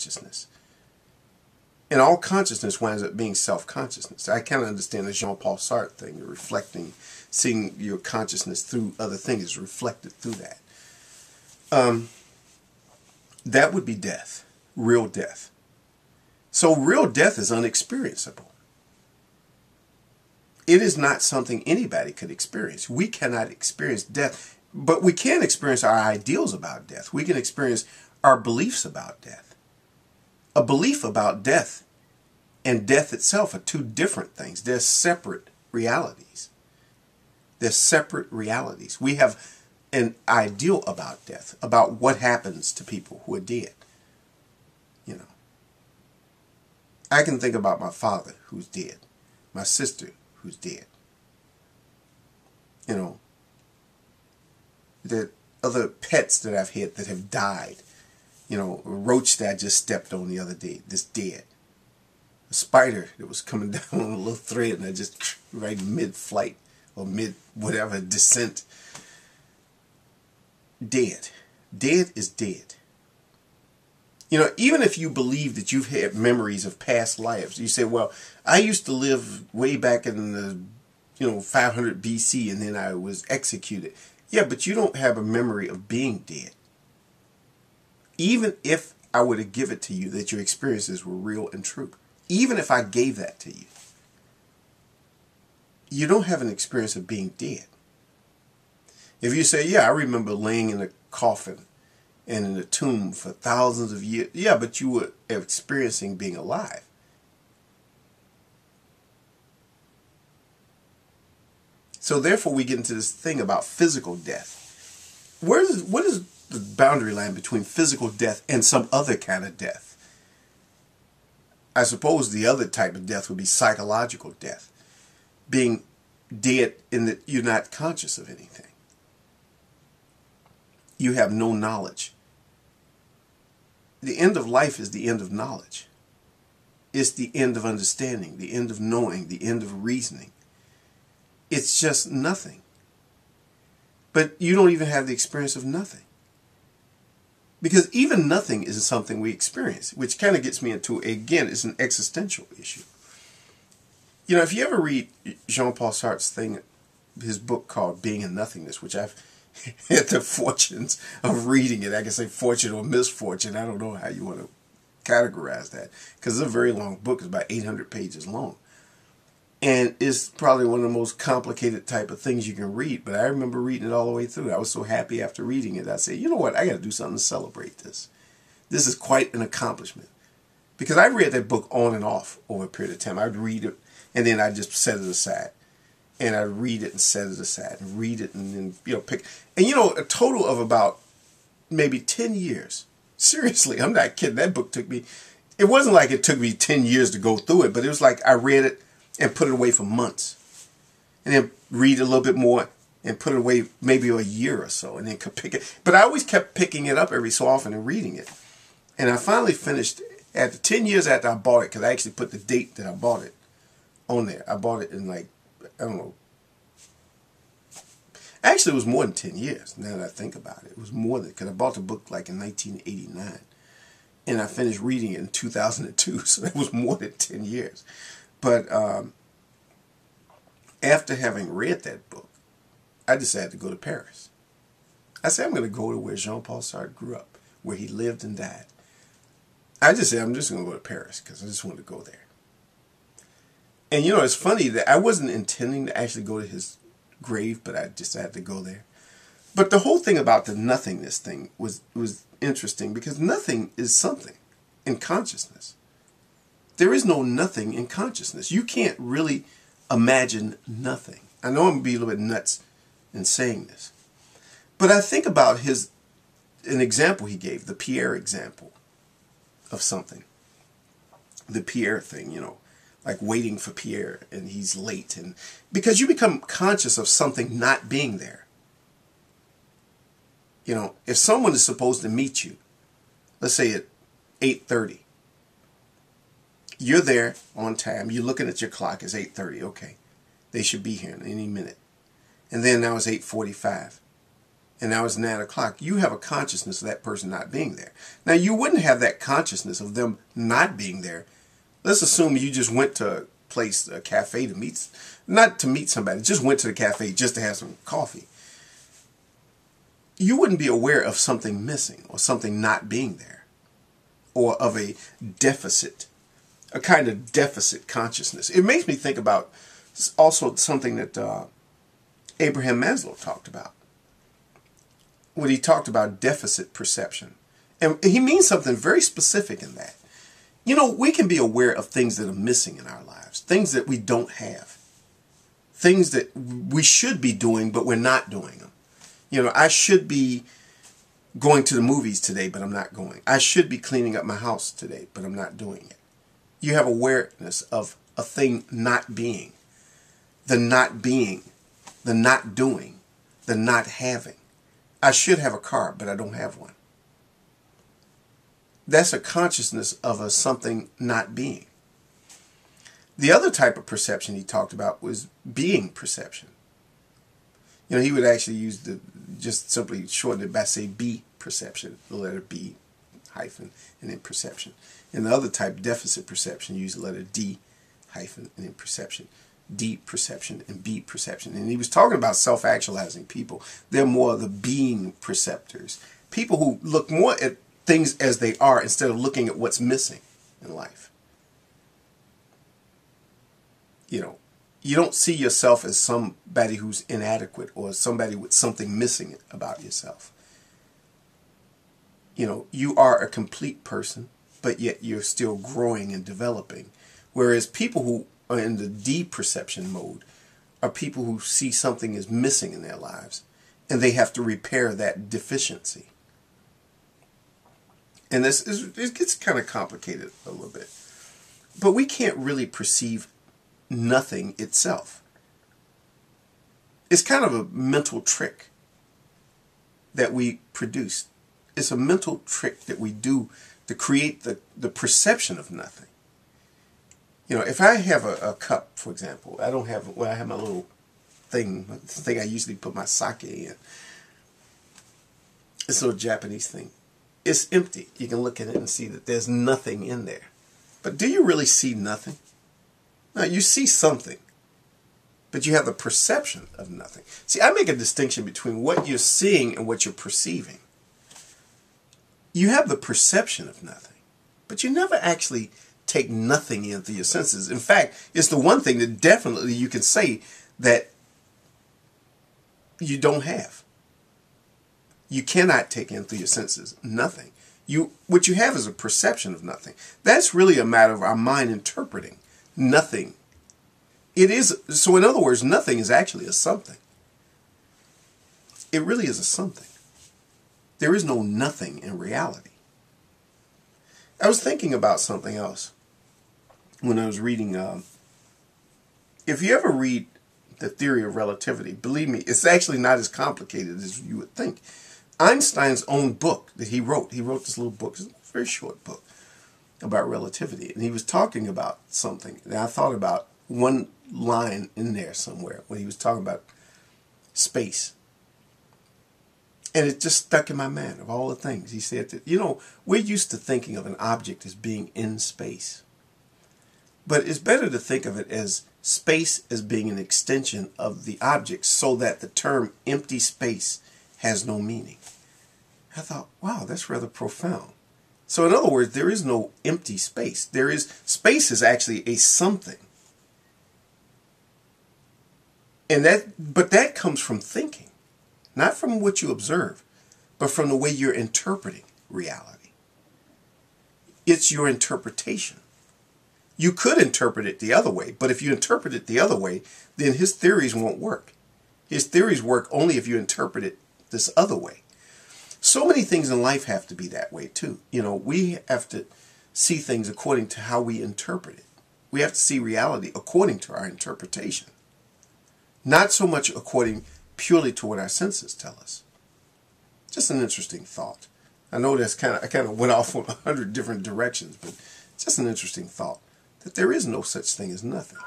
consciousness. And all consciousness winds up being self-consciousness. I kind of understand the Jean-Paul Sartre thing, the reflecting, seeing your consciousness through other things is reflected through that. That would be death, real death. So real death is unexperienceable. It is not something anybody could experience. We cannot experience death, but we can experience our ideals about death. We can experience our beliefs about death. A belief about death and death itself are two different things. They're separate realities. They're separate realities. We have an ideal about death, about what happens to people who are dead. You know, I can think about my father who's dead, my sister who's dead. You know, the other pets that I've had that have died. You know, a roach that I just stepped on the other day, that's dead. A spider that was coming down on a little thread and I just, right mid-flight or mid-whatever, descent. Dead. Dead is dead. You know, even if you believe that you've had memories of past lives, you say, well, I used to live way back in the, 500 BC and then I was executed. Yeah, but you don't have a memory of being dead. Even if I were to give it to you that your experiences were real and true, even if I gave that to you, you don't have an experience of being dead. If you say, yeah, I remember laying in a coffin and in a tomb for thousands of years, yeah, but you were experiencing being alive. So therefore we get into this thing about physical death. What is the boundary line between physical death and some other kind of death? I suppose the other type of death would be psychological death. Being dead in that you're not conscious of anything. You have no knowledge. The end of life is the end of knowledge. It's the end of understanding, the end of knowing, the end of reasoning. It's just nothing. But you don't even have the experience of nothing. Because even nothing is something we experience, which kind of gets me into, again, it's an existential issue. You know, if you ever read Jean-Paul Sartre's thing, his book called Being in Nothingness, which I've had the fortunes of reading it. I can say fortune or misfortune. I don't know how you want to categorize that. Because it's a very long book. It's about 800 pages long. And it's probably one of the most complicated type of things you can read. But I remember reading it all the way through. I was so happy after reading it. I said, you know what? I got to do something to celebrate this. This is quite an accomplishment. Because I read that book on and off over a period of time. I'd read it and then I'd just set it aside. And I'd read it and set it aside. And read it and then, pick. And, a total of about maybe 10 years. Seriously, I'm not kidding. That book took me, it wasn't like it took me 10 years to go through it. But it was like I read it and put it away for months. And then read a little bit more and put it away maybe a year or so. And then could pick it. But I always kept picking it up every so often and reading it. And I finally finished, after 10 years after I bought it, because I actually put the date that I bought it on there. I bought it in I don't know. Actually, it was more than 10 years, now that I think about it. It was more than, because I bought the book in 1989. And I finished reading it in 2002, so that was more than 10 years. But after having read that book, I decided to go to Paris. I said, I'm going to go to where Jean-Paul Sartre grew up, where he lived and died. I just said, I'm just going to go to Paris, because I just wanted to go there. And it's funny that I wasn't intending to actually go to his grave, but I decided to go there. But the whole thing about the nothingness thing was interesting, because nothing is something in consciousness. There is no nothing in consciousness. You can't really imagine nothing. I know I'm going to be a little bit nuts in saying this, but I think about an example he gave, the Pierre example of something. The Pierre thing, like waiting for Pierre and he's late. And because you become conscious of something not being there. If someone is supposed to meet you, let's say at 8:30, you're there on time, you're looking at your clock, it's 8:30, okay. They should be here in any minute. And then now it's 8:45. and now it's 9 o'clock, you have a consciousness of that person not being there. Now, you wouldn't have that consciousness of them not being there. Let's assume you just went to a place, a cafe to meet, not to meet somebody, just went to the cafe just to have some coffee. You wouldn't be aware of something missing or something not being there, or of a deficit, a kind of deficit consciousness. It makes me think about also something that Abraham Maslow talked about, when he talked about deficit perception. And he means something very specific in that. You know, we can be aware of things that are missing in our lives, things that we don't have, things that we should be doing, but we're not doing them. You know, I should be going to the movies today, but I'm not going. I should be cleaning up my house today, but I'm not doing it. You have awareness of a thing not being, the not being, the not doing, the not having. I should have a car, but I don't have one. That's a consciousness of a something not being. The other type of perception he talked about was being perception. You know, he would actually use just simply shorten it by say be perception, the letter B hyphen and then perception. And the other type, deficit perception, use the letter D hyphen and then perception. D perception and B perception. And he was talking about self-actualizing people. They're more the being perceptors. People who look more at things as they are instead of looking at what's missing in life. You know, you don't see yourself as somebody who's inadequate or somebody with something missing about yourself. You know, you are a complete person, but yet you're still growing and developing. Whereas people who are in the deperception mode are people who see something is missing in their lives and they have to repair that deficiency. And it gets kind of complicated a little bit. But we can't really perceive nothing itself. It's kind of a mental trick that we produce. It's a mental trick that we do to create the perception of nothing. You know, if I have a cup, for example, I have my little thing, the thing I usually put my sake in. It's a little Japanese thing. It's empty. You can look at it and see that there's nothing in there. But do you really see nothing? No, you see something, but you have the perception of nothing. See, I make a distinction between what you're seeing and what you're perceiving. You have the perception of nothing, but you never actually take nothing in through your senses. In fact, it's the one thing that definitely you can say that you don't have. You cannot take in through your senses nothing. What you have is a perception of nothing. That's really a matter of our mind interpreting nothing. It is, so in other words, nothing is actually a something. It really is a something. There is no nothing in reality. I was thinking about something else when I was reading. If you ever read The Theory of Relativity, believe me, it's actually not as complicated as you would think. Einstein's own book that he wrote this little book, it's a very short book about relativity, and he was talking about something. And I thought about one line in there somewhere when he was talking about space. And it just stuck in my mind of all the things. He said that, you know, we're used to thinking of an object as being in space. But it's better to think of it as space as being an extension of the object so that the term empty space has no meaning. I thought, wow, that's rather profound. So in other words, there is no empty space. Space is actually a something. But that comes from thinking. Not from what you observe, but from the way you're interpreting reality. It's your interpretation. You could interpret it the other way, but if you interpret it the other way, then his theories won't work. His theories work only if you interpret it this other way. So many things in life have to be that way too. You know, we have to see things according to how we interpret it. We have to see reality according to our interpretation. Not so much according purely to what our senses tell us. Just an interesting thought. I know I kind of went off in 100 different directions, but just an interesting thought that there is no such thing as nothing.